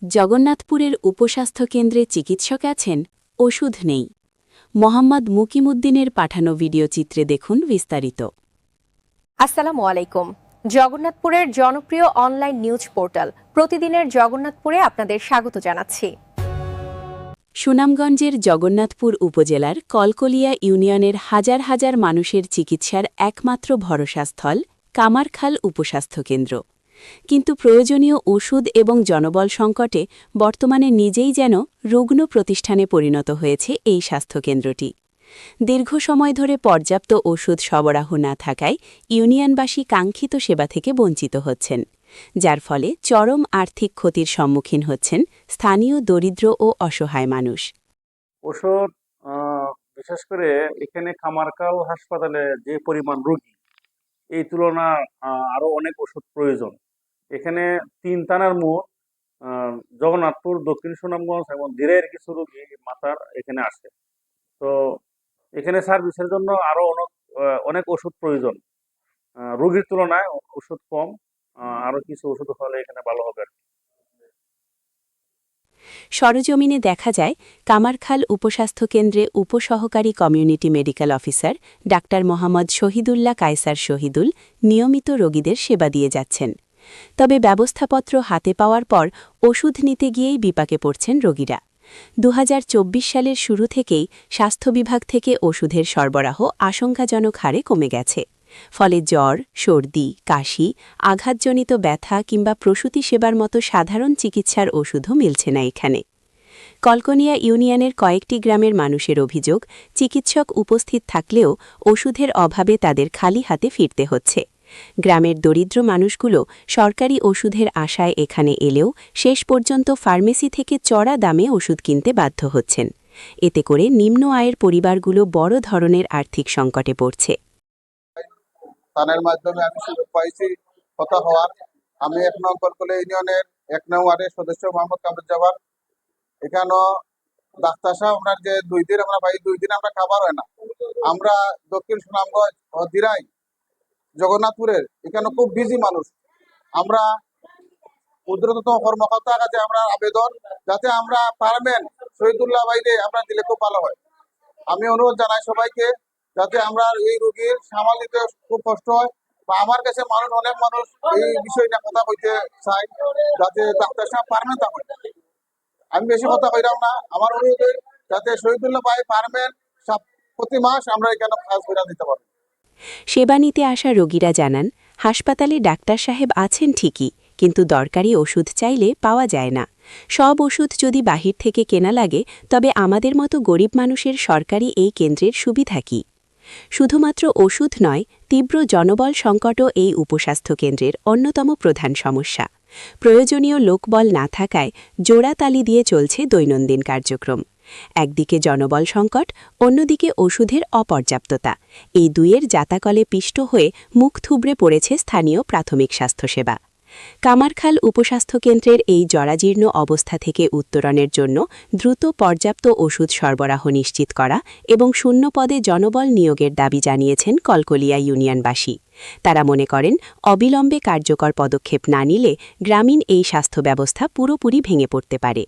জগন্নাথপুরের উপস্বাস্থ্য কেন্দ্রে চিকিৎসক আছেন, ওষুধ নেই। মোহাম্মদ মুকিমুদ্দিনের পাঠানো ভিডিও চিত্রে দেখুন বিস্তারিত। আসসালামু আলাইকুম। জগন্নাথপুরের জনপ্রিয় অনলাইন নিউজ পোর্টাল প্রতিদিনের জগন্নাথপুরে আপনাদের স্বাগত জানাচ্ছি। সুনামগঞ্জের জগন্নাথপুর উপজেলার কলকলিয়া ইউনিয়নের হাজার হাজার মানুষের চিকিৎসার একমাত্র ভরসাস্থল কামারখাল উপস্বাস্থ্য কেন্দ্র। কিন্তু প্রয়োজনীয় ওষুধ এবং জনবল সংকটে বর্তমানে নিজেই যেন রুগ্ন প্রতিষ্ঠানে পরিণত হয়েছে এই স্বাস্থ্যকেন্দ্রটি। দীর্ঘ সময় ধরে পর্যাপ্ত ওষুধ সরবরাহ না থাকায় ইউনিয়নবাসী কাঙ্ক্ষিত সেবা থেকে বঞ্চিত হচ্ছেন, যার ফলে চরম আর্থিক ক্ষতির সম্মুখীন হচ্ছেন স্থানীয় দরিদ্র ও অসহায় মানুষ। ওষুধ বিশেষ করে এখানে কামারখাল হাসপাতালে যে পরিমাণ রোগী, এই তুলনা আরো অনেক ওষুধ প্রয়োজন। এখানে 3 থানার মোট জগন্নাথপুর, দক্ষিণ সুনামগঞ্জ এবং দিরাইয়ের কিছু রোগী মাথার এখানে আসে। তো এখানে সার্ভিসের জন্য আরো অনেক ওষুধ প্রয়োজন। রোগীর তুলনায় ওষুধ কম, আরো কিছু ওষুধ হলে এখানে ভালো হবে। সরজমিনে দেখা যায় কামারখাল উপস্বাস্থ্য কেন্দ্রে উপসহকারী community medical officer doctor Mohammad Shahidullah Kaiser Shahidul নিয়মিত রোগীদের সেবা দিয়ে যাচ্ছেন। তবে ব্যবস্থাপত্র হাতে পাওয়ার পর ওষুধ নিতে গিয়েই বিপাকে পড়ছেন রোগীরা। 2024 সালের শুরু থেকেই স্বাস্থ্য বিভাগ থেকে ওষুধের সরবরাহ আশঙ্কাজনক হারে কমে গেছে। ফলে জ্বর, সর্দি, কাশি, আঘাতজনিত ব্যথা কিংবা প্রসূতি সেবার মতো সাধারণ চিকিৎসার ওষুধও মিলছে না এখানে। কলকনিয়া ইউনিয়নের কয়েকটি গ্রামের মানুষের অভিযোগ, চিকিৎসক উপস্থিত থাকলেও ওষুধের অভাবে তাদের খালি হাতে ফিরতে হচ্ছে। গ্রামের দরিদ্র মানুষগুলো সরকারি ওষুধের আশায় এখানে এলেও শেষ পর্যন্ত ফার্মেসি থেকে চড়া দামে ওষুধ কিনতে বাধ্য হচ্ছেন। এতে করে নিম্ন আয়ের পরিবারগুলো বড় ধরনের আর্থিক সংকটে পড়ছে। তানের মাধ্যমে আমি সুযোগ পাইছি কথা হওয়ার। আমি 1 নং কলকলিয়া ইউনিয়নের 1 নং ওয়ার্ডের সদস্য মোহাম্মদ কামরুজ্জামান। এখানেও ডাক্তার সাহেব আমরা যে 2 দিন আমরা পাই, 2 দিন আমরা খাবার হয় না। আমরা দক্ষিণ সুনামগঞ্জ ও দিরাই জগন্নাথপুরের এখানে খুব বিজি মানুষ। আমরা উদ্রততম কর্মকর্তার কাছে আমরা আবেদন, যাতে আমরা পারবেন শহীদুল্লাহ ভাইরে আমরা দিলে খুব ভালো হয়। আমি অনুরোধ জানাই সবাইকে, যাতে আমরা এই রোগীর সামাল দিতে খুব কষ্ট হয়, বা আমার কাছে অনেক মানুষ এই বিষয়টা কথা কইতে চাই, যাতে ডাক্তার সাহেব পারবেন তা হয়। আমি বেশি কথা কইলাম না, আমার অনুরোধ যাতে শহীদুল্লাহ ভাই পারবেন প্রতি মাস আমরা এখানে কাজ করে দিতে পারবো। সেবা নিতে আসা রোগীরা জানান, হাসপাতালে ডাক্তার সাহেব আছেন ঠিকই, কিন্তু দরকারি ওষুধ চাইলে পাওয়া যায় না। সব ওষুধ যদি বাহির থেকে কেনা লাগে, তবে আমাদের মতো গরিব মানুষের সরকারি এই কেন্দ্রের সুবিধা কি? শুধুমাত্র ওষুধ নয়, তীব্র জনবল সংকটও এই উপস্বাস্থ্য কেন্দ্রের অন্যতম প্রধান সমস্যা। প্রয়োজনীয় লোকবল না থাকায় জোড়াতালি দিয়ে চলছে দৈনন্দিন কার্যক্রম। একদিকে জনবল সংকট, অন্যদিকে ওষুধের অপর্যাপ্ততা। এই দুইয়ের জাতাকলে পিষ্ট হয়ে মুখ থুবড়ে পড়েছে স্থানীয় প্রাথমিক স্বাস্থ্যসেবা। কামারখাল উপস্বাস্থ্য কেন্দ্রের এই জরাজীর্ণ অবস্থা থেকে উত্তরণের জন্য দ্রুত পর্যাপ্ত ওষুধ সরবরাহ নিশ্চিত করা এবং শূন্য পদে জনবল নিয়োগের দাবি জানিয়েছেন কলকলিয়া ইউনিয়নবাসী। তারা মনে করেন, অবিলম্বে কার্যকর পদক্ষেপ না নিলে গ্রামীণ এই স্বাস্থ্য ব্যবস্থা পুরোপুরি ভেঙে পড়তে পারে।